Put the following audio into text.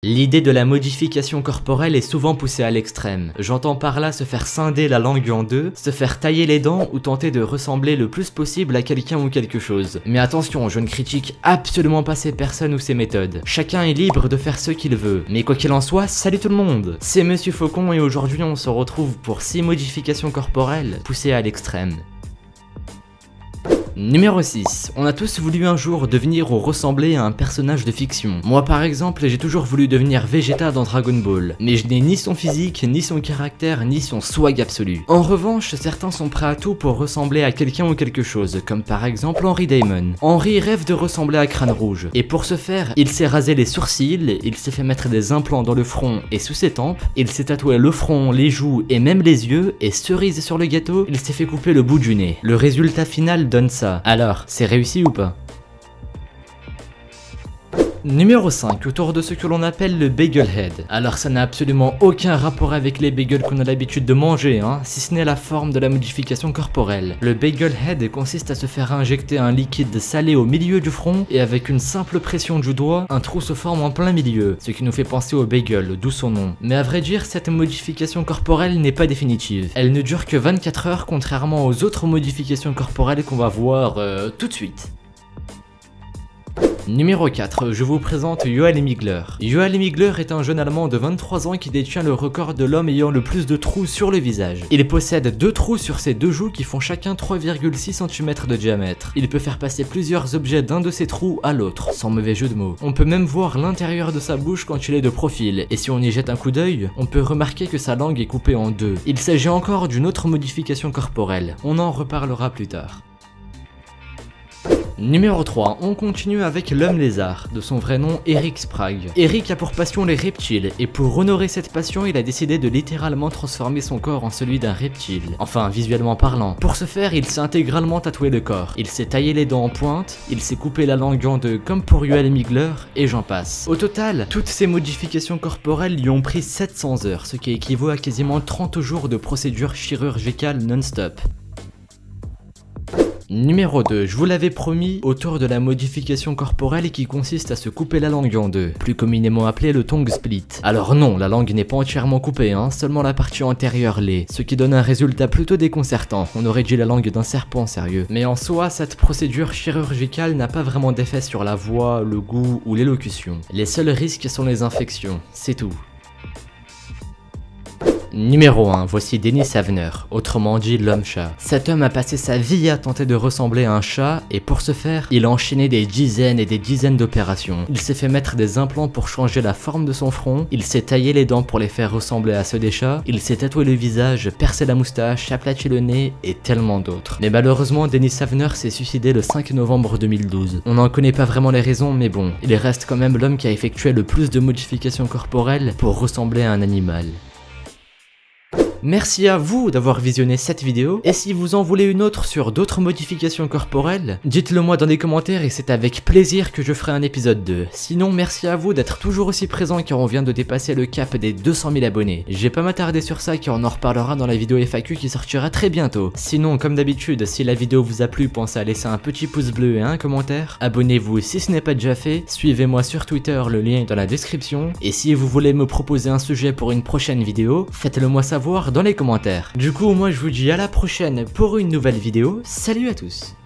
L'idée de la modification corporelle est souvent poussée à l'extrême. J'entends par là se faire scinder la langue en deux, se faire tailler les dents ou tenter de ressembler le plus possible à quelqu'un ou quelque chose. Mais attention, je ne critique absolument pas ces personnes ou ces méthodes. Chacun est libre de faire ce qu'il veut. Mais quoi qu'il en soit, salut tout le monde! C'est Monsieur Faucon et aujourd'hui on se retrouve pour 6 modifications corporelles poussées à l'extrême. Numéro 6. On a tous voulu un jour devenir ou ressembler à un personnage de fiction. Moi par exemple, j'ai toujours voulu devenir Vegeta dans Dragon Ball, mais je n'ai ni son physique, ni son caractère, ni son swag absolu. En revanche, certains sont prêts à tout pour ressembler à quelqu'un ou quelque chose, comme par exemple Henry Damon. Henry rêve de ressembler à Crâne Rouge, et pour ce faire, il s'est rasé les sourcils, il s'est fait mettre des implants dans le front et sous ses tempes, il s'est tatoué le front, les joues et même les yeux, et cerise sur le gâteau, il s'est fait couper le bout du nez. Le résultat final donne ça. Alors, c'est réussi ou pas? Numéro 5, autour de ce que l'on appelle le bagel head. Alors ça n'a absolument aucun rapport avec les bagels qu'on a l'habitude de manger, si ce n'est la forme de la modification corporelle. Le bagel head consiste à se faire injecter un liquide salé au milieu du front et avec une simple pression du doigt, un trou se forme en plein milieu, ce qui nous fait penser au bagel, d'où son nom. Mais à vrai dire, cette modification corporelle n'est pas définitive. Elle ne dure que 24 heures contrairement aux autres modifications corporelles qu'on va voir tout de suite. Numéro 4, je vous présente Joachim Migler. Joachim Migler est un jeune allemand de 23 ans qui détient le record de l'homme ayant le plus de trous sur le visage. Il possède 2 trous sur ses 2 joues qui font chacun 3,6 cm de diamètre. Il peut faire passer plusieurs objets d'un de ces trous à l'autre, sans mauvais jeu de mots. On peut même voir l'intérieur de sa bouche quand il est de profil, et si on y jette un coup d'œil, on peut remarquer que sa langue est coupée en deux. Il s'agit encore d'une autre modification corporelle, on en reparlera plus tard. Numéro 3, on continue avec l'homme lézard, de son vrai nom Eric Sprague. Eric a pour passion les reptiles, et pour honorer cette passion, il a décidé de littéralement transformer son corps en celui d'un reptile. Enfin, visuellement parlant. Pour ce faire, il s'est intégralement tatoué le corps. Il s'est taillé les dents en pointe, il s'est coupé la langue en deux comme pour Joachim Migler, et j'en passe. Au total, toutes ces modifications corporelles lui ont pris 700 heures, ce qui équivaut à quasiment 30 jours de procédure chirurgicale non-stop. Numéro 2, je vous l'avais promis, autour de la modification corporelle qui consiste à se couper la langue en deux, plus communément appelée le tongue split. Alors non, la langue n'est pas entièrement coupée, seulement la partie antérieure l'est, ce qui donne un résultat plutôt déconcertant, on aurait dit la langue d'un serpent sérieux. Mais en soi, cette procédure chirurgicale n'a pas vraiment d'effet sur la voix, le goût ou l'élocution. Les seuls risques sont les infections, c'est tout. Numéro 1, voici Denis Savner, autrement dit l'homme-chat. Cet homme a passé sa vie à tenter de ressembler à un chat et pour ce faire, il a enchaîné des dizaines et des dizaines d'opérations. Il s'est fait mettre des implants pour changer la forme de son front, il s'est taillé les dents pour les faire ressembler à ceux des chats, il s'est tatoué le visage, percé la moustache, aplati le nez et tellement d'autres. Mais malheureusement, Denis Savner s'est suicidé le 5 novembre 2012. On n'en connaît pas vraiment les raisons, mais bon, il reste quand même l'homme qui a effectué le plus de modifications corporelles pour ressembler à un animal. Merci à vous d'avoir visionné cette vidéo, et si vous en voulez une autre sur d'autres modifications corporelles, dites-le moi dans les commentaires et c'est avec plaisir que je ferai un épisode 2. Sinon, merci à vous d'être toujours aussi présent car on vient de dépasser le cap des 200 000 abonnés. J'ai pas m'attarder sur ça car on en reparlera dans la vidéo FAQ qui sortira très bientôt. Sinon, comme d'habitude, si la vidéo vous a plu, pensez à laisser un petit pouce bleu et un commentaire. Abonnez-vous si ce n'est pas déjà fait, suivez-moi sur Twitter, le lien est dans la description. Et si vous voulez me proposer un sujet pour une prochaine vidéo, faites-le moi savoir dans les commentaires. Du coup, moi je vous dis à la prochaine pour une nouvelle vidéo. Salut à tous!